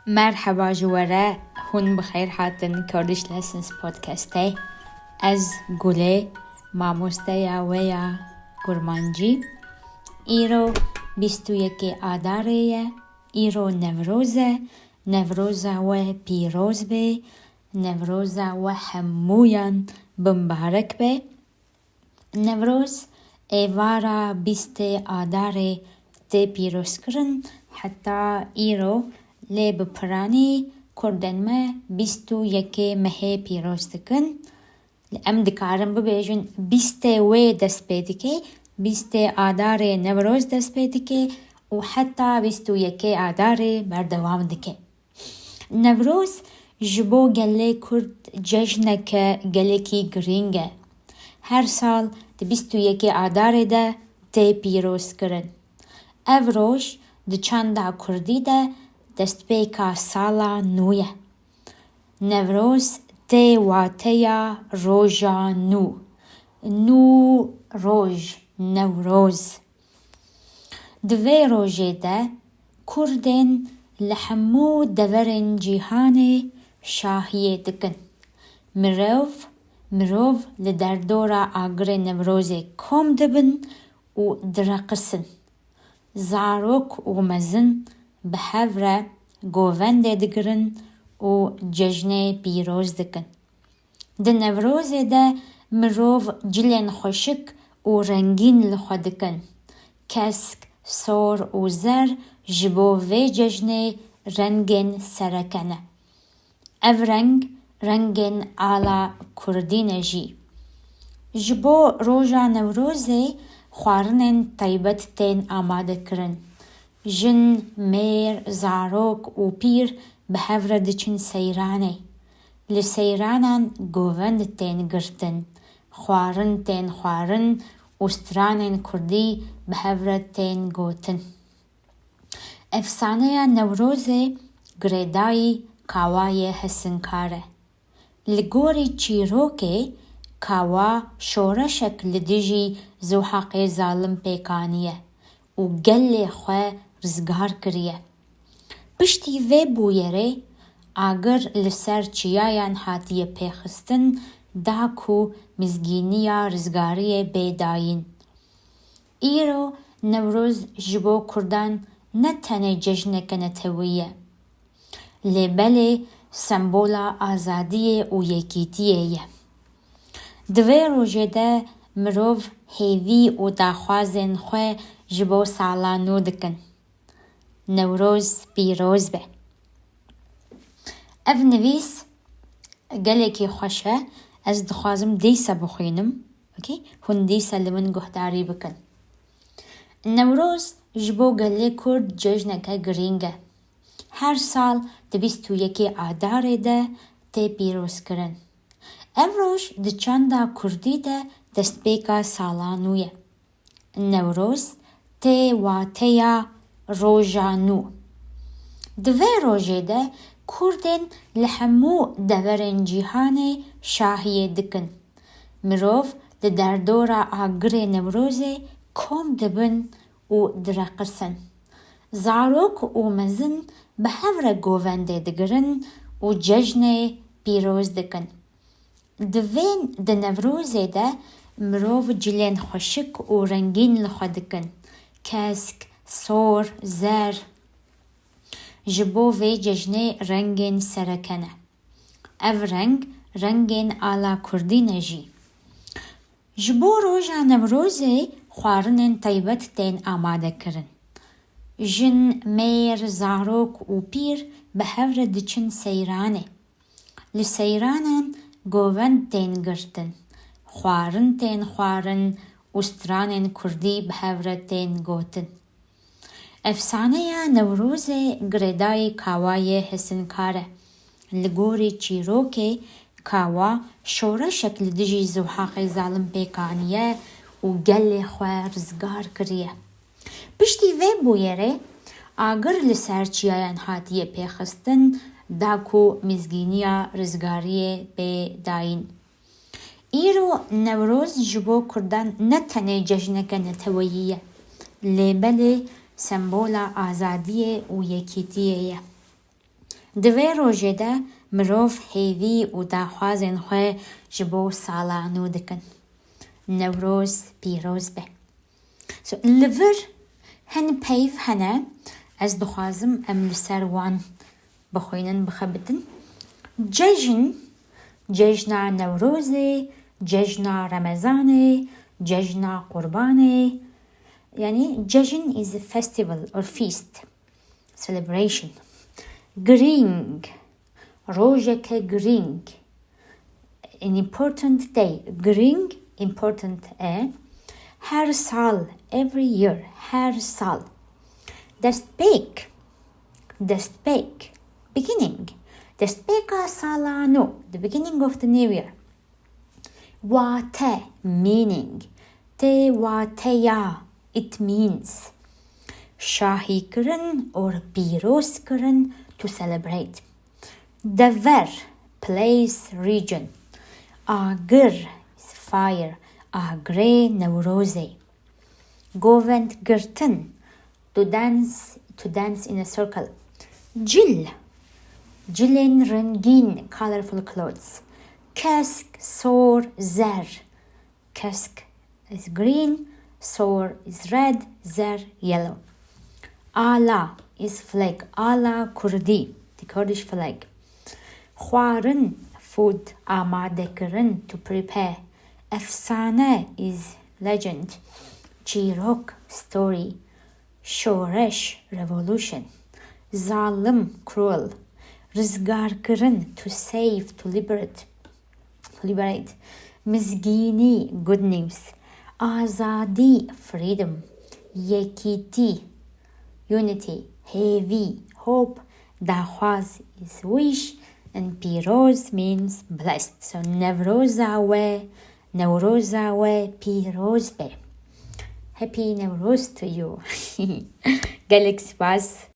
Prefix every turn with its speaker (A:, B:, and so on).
A: مرحبا جواره هون بخیر هاتن کردیش لسنس پودکسته از گله ماموستیا ویا گرمانجی ایرو 21 آداره ایرو نوروز و پîroz به نوروز و همویان بمبارک به نوروز ایوارا 20 آداره دپîrozkirin حتی ایرو لی بپرانی کردن ما 21 مه پîroz dikin ام دکارم ببیجن 20 و destpêka 20 آداره نوروز destpêka و حتی 21 آداره بردوام دکه نوروز جبو gelê kurd cejneke gelekî girîng e. Her sal di 21 Adarê de tê pîrozkirin. Ev roj di çanda Kurdî de destpêka sala nû ye. Newroz tê wateya Roja Nû. Newroz. Di vê rojê de kurdên li hemû deverên cîhanê şahiyê dikin. Mirov li derdora agirê Newrozê kom dibin û direqisin. Zarok û mezin bi hev re govendê digirin û cejnê pîroz dikin. Di Newrozê de mirov cilên xweşik û rengîn li xwe dikin. Kesk, sor û zer ji bo vê cejnê rengên sereke ne. Ev rengên ala kurdîn e jî. Ji bo Roja Nûrozê xwarinên taybet tên amadekirin. Jin, mêr, zarok û pîr bi hev re diçin seyranê. Li seyranan govend tên girtin. Xwarin tên xwarin û stranên Kurdî bi hev re tên gotin. Efsaneya Newrozê girêdayî Kawayê Hesinkar e. Li gorî çîrokê kawa şoreşek li dijî zuhaqê zalim pêkaniye û gelê xwe rizgar kiriye. Piştî vê bûyerê agir li ser çiyayan hatiye pêxistin da ku mizgîniya rizgariyê bêdayîn. Îro Newroz ji bo Kurdan ne tenê cejneke netewî ye. Lêbelê sembola azadiyê û yekîtiyê ye. Di vê rojê de mirov hêvî û daxwazên xwe ji bo sala nû dikin. Newroz pîroz be. Ev nivîs gelekî xweş e. Ez dixwazim dîsa bixwînim. Hûn dîsa li min guhdarî bikin. Newroz ji bo gelê kurd cejneke girîng e. Her sal di 22 Adarê de tê pîrozkirin. Ev roj di çanda Kurdî de destpêka sala nû ye. Newroz tê wateya Roja Nû. Di vê rojê de kurdên li hemû deverên cîhanê şahiyê dikin. Mirov li derdora agirê Newrozê kom dibin û direqisin. Zarok û mezin bi hev re govendê digirin û cejnê pîroz dikin. Di Newrozê de mirov cilên xweşik û rengîn li xwe dikin. Kesk, sor, zer. Ji bo vê cejnê rengên sereke ne. Ev rengên ala kurdîn e jî. Ji bo Roja Newrozê xwarinên taybet tên amadekirin. Jin, mêr, zarok û pîr bi hev re diçin seyranê. Li seyranan govend tên girtin. Xwarin tên xwarin û stranên Kurdî bi hev re tên gotin. Efsaneya Newrozê girêdayî Kawayê Hesinkar e. Li gorî çîrokê kawa şoreşek li dijî zuhaqê zalim pêkaniye û gelê xwe rizgar kiriye. Piştî vê bûyerê agir li ser çiyayan hatiye pêxistin da ku mizgîniya rizgariyê bêdayîn. Îro Newroz ji bo Kurdan ne tenê cejneke netewî ye. Lêbelê sembola azadiyê û yekîtiyê ye. Divê rojê de mirov hêvî û daxwazên xwe ji bo sala nû dikin. Newroz pîroz be. So li vir hin peyv hene, ez dixwazim em li ser wan bixwînin bixebitin. Cejn, cejna Newrozê, cejna Remezanê, cejna Qurbanê. Yani cejn is a festival or feast, celebration. Girîng, rojeke girîng, an important day. Girîng, important her sal, every year, her sal. Destpêk, beginning. Destpêka sala nû, the beginning of the new year. Wateya, meaning. Wateya, it means. Şahiyê or pîrozkirin, to celebrate. Dever, place, region. Agirê, fire. Agirê Newrozê. Govendê, to dance in a circle. Cilên rengîn, colorful clothes. Kesk, sor, zer. Kesk is green, sor is red, zer yellow. Ala is flag. Ala Kurdî, the Kurdish flag. Xwarin, food. Amadekirin, to prepare. Efsaneya is legend. Zarok, story. Shoresh, revolution. Zalim, cruel. Rizgarkirin, to save, to liberate. Mizgînî, good news. Azadî, freedom. Yekîtî, unity. Hêvî, hope. Daxwaz is wish. And pîroz means blessed. So Newroza we pîroz be. Happy Newroz to you. Gelek spas.